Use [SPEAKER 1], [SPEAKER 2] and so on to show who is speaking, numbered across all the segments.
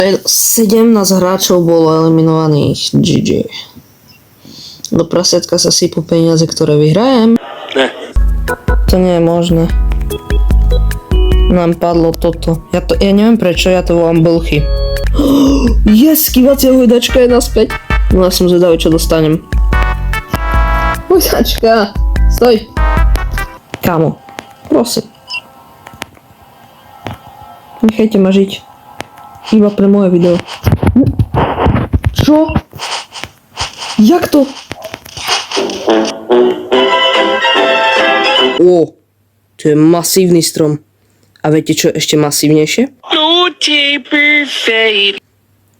[SPEAKER 1] 17 hráčov bolo eliminovaných. GG. Do prasiatka sa sypú peniaze, ktoré vyhrajem.
[SPEAKER 2] Ne.
[SPEAKER 1] To nie je možné. Nám padlo toto. Ja neviem prečo, ja to volám blchy. Yes, kývacia hojdačka je naspäť. No ja som zvedavý, čo dostanem. Hojdačka, stoj. Kámo, prosím. Nechajte ma žiť. Iba pre moje video. Čo? Jak to? Ó, to je masívny strom. A viete čo ešte masívnejšie?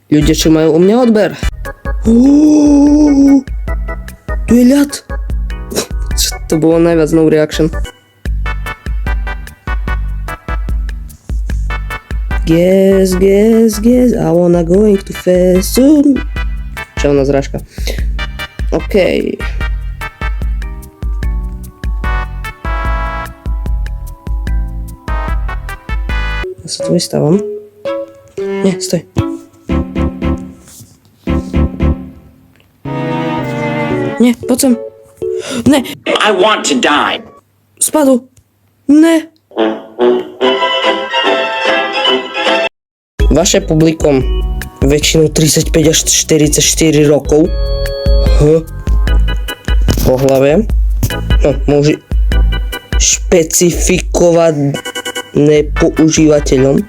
[SPEAKER 1] Ľudia, čo majú u mňa odber. Tu je ľad. To bolo najviac no reaction. Guess, I wanna going too fast soon. Čelná zrážka. OK. Ja sa tu vystávam. Nie, stoj. Nie, poď sem. Ne.
[SPEAKER 2] I want to die.
[SPEAKER 1] Spadol. Ne. Vaše publikum väčšinou 35 až 44 rokov. Pohlavie. Môže špecifikované používateľom.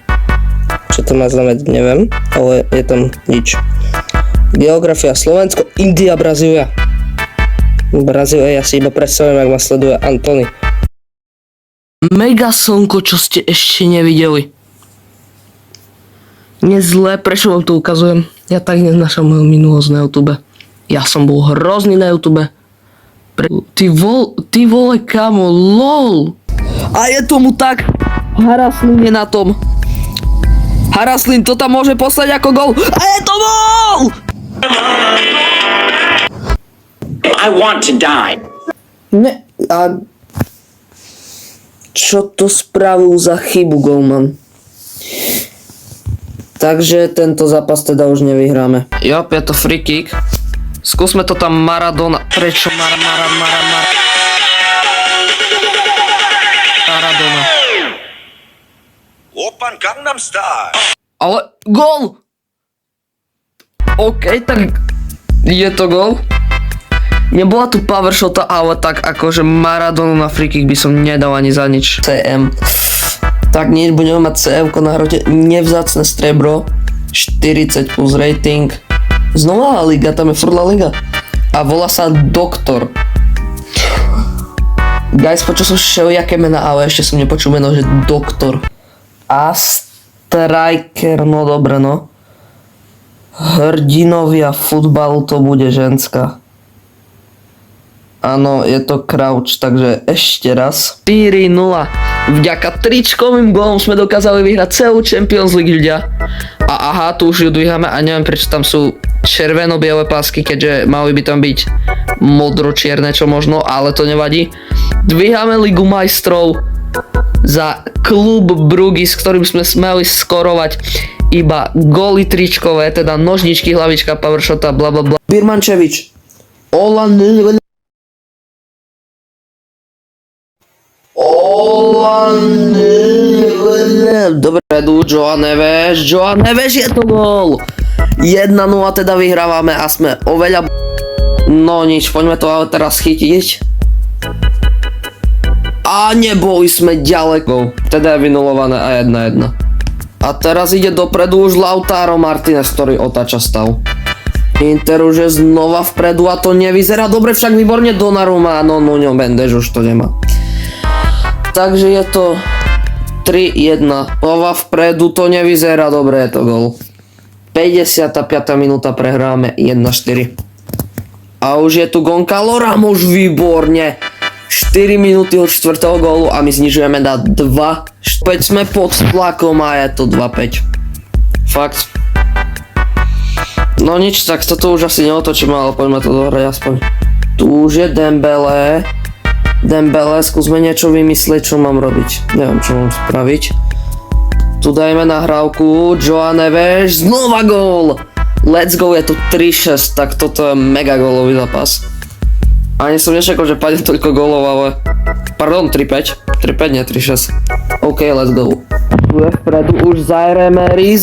[SPEAKER 1] Čo to má znamenať, neviem, ale je tam nič. Geografia, Slovensko, India, Brazília. Brazília, ja si iba predstavujem, ak ma sleduje Antony. Mega slnko, čo ste ešte nevideli. Nie zlé, prečo vám to ukazujem? Ja tak neznášam moju minulosť na YouTube. Ja som bol hrozný na YouTube. Ty vole, kamo, lol. A je tomu tak. Haraslin je na tom. Haraslin to tam môže poslať ako gol. A je to gol!
[SPEAKER 2] I want to die.
[SPEAKER 1] Ne, a čo to spravil za chybu, golman? Takže tento zápas teda už nevyhráme. Jo, je to free kick. Skúsme to tam Maradona. Prečo Maradona?
[SPEAKER 3] Open Gangnam Style.
[SPEAKER 1] Ale gól! OK, tak je to gól. Nebola tu power shota, ale tak akože Maradonu na free kick by som nedal ani za nič. CM. Tak nie, budeme mať CM-ko na hrote, nevzácne strebro, 40 plus rating. Znova La Liga, tam je furt La Liga. A volá sa Doktor. Guys, počul som všelijaké mená, ale ešte som nepočul meno, že Doktor. A Striker, no dobre no. Hrdinovia futbalu to bude ženská. Áno, je to Crouch, takže ešte raz. 4-0. Vďaka tričkovým gólom sme dokázali vyhrať celú Champions League, ľudia. A aha, tu už ju dvíhame a neviem prečo tam sú červeno-biele pásky, keďže mali by tam byť modro-čierne, čo možno, ale to nevadí. Dvíhame Ligu majstrov za klub Bruggy, s ktorým sme smeli skorovať iba góly tričkové, teda nožničky, hlavička, powershota, blablabla. Birmančevič. Dobre, Joao Neves je to gól. 1-0 teda vyhrávame a sme oveľa... No nič, poďme to ale teraz chytiť. A neboli sme ďaleko. Teda je vynulované a 1-1. A teraz ide dopredu už Lautaro Martinez, ktorý otáča stav. Inter už je znova vpredu a to nevyzerá dobre, však výborne Donnarumma, no Nuno Mendes už to nemá. Takže je to 3-1. Znova vpredu, to nevyzerá dobre, je to gól. 55. minúta, prehráme 1-4. A už je tu Goncalo Ramos, výborne. 4 minúty od 4. gólu a my znižujeme na 2. Opäť sme pod tlakom a je to 2-5. Fakt. No nič, tak toto už asi neotočíme, ale poďme to dohrať aspoň. Tu už je Dembele, skúsme niečo vymyslieť, čo mám robiť. Neviem, čo mám spraviť. Tu dajme nahrávku, Joao Neves, znova gól! Let's go, je tu 3-6, tak toto je mega gólový zápas. Ani som nečakal, že padne toľko gólov, ale... Pardon, 3-5. 3-5, nie 3-6. OK, let's go. Tu je vpredu už Zaire Emery,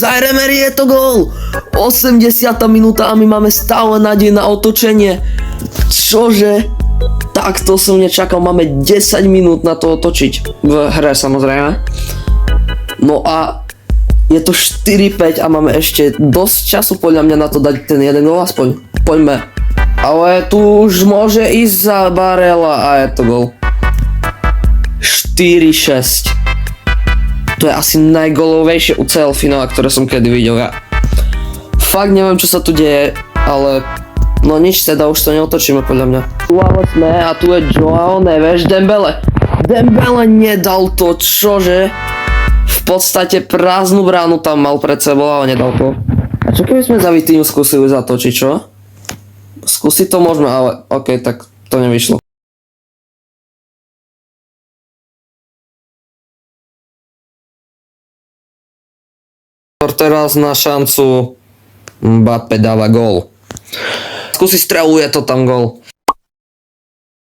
[SPEAKER 1] je to gól! 80. minúta a my máme stále nádej na otočenie. Čože? Tak to som nečakal, máme 10 minút na to otočiť. V hre samozrejme. No a je to 4-5 a máme ešte dosť času podľa mňa na to dať ten jeden gól aspoň. Poďme. Ale tu už môže ísť za Barela a je to gól. 4-6. To je asi najgolovejšie UCL finále, ktoré som kedy videl ja. Fakt neviem, čo sa tu deje, ale no nič, teda už to neotočíme podľa mňa. Tu ale sme a tu je Joao Neves, Dembele nedal to, čože? V podstate prázdnu bránu tam mal pred sebou, ale nedal to. A čo keby sme za Vitíňu skúsili zatočiť, čo? Skúsiť to môžeme, ale ok, tak to nevyšlo. Teraz na šancu Mbappé dáva gól. Skúsi strelu, je to tam gól.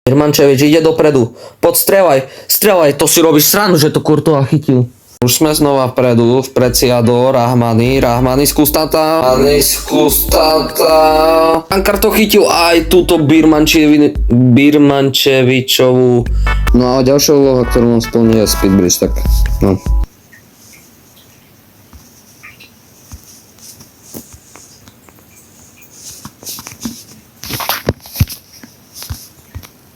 [SPEAKER 1] Birmančevič ide dopredu. Streľaj, to si robíš srandu, že to Courtois chytil. Už sme znova vpredu, vpred si Jador, Rahmani z Kustata. Ankar to chytil aj túto Birmančevičovú. No a ďalšia úloha, ktorú nám splní je Speedbridge, tak no.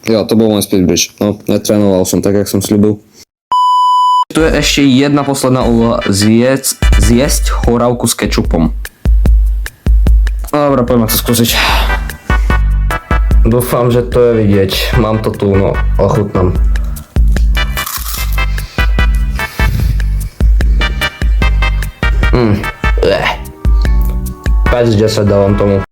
[SPEAKER 1] Jo, to bol môj Speedbridge. No, netrénoval som tak, jak som sľubil. Tu je ešte jedna posledná úloha. Zjesť chorávku s kečupom. Dobre, poďme to skúsiť. Dúfam, že to je vidieť. Mám to tu, no, ochutnám. 5 z 10 dávam tomu.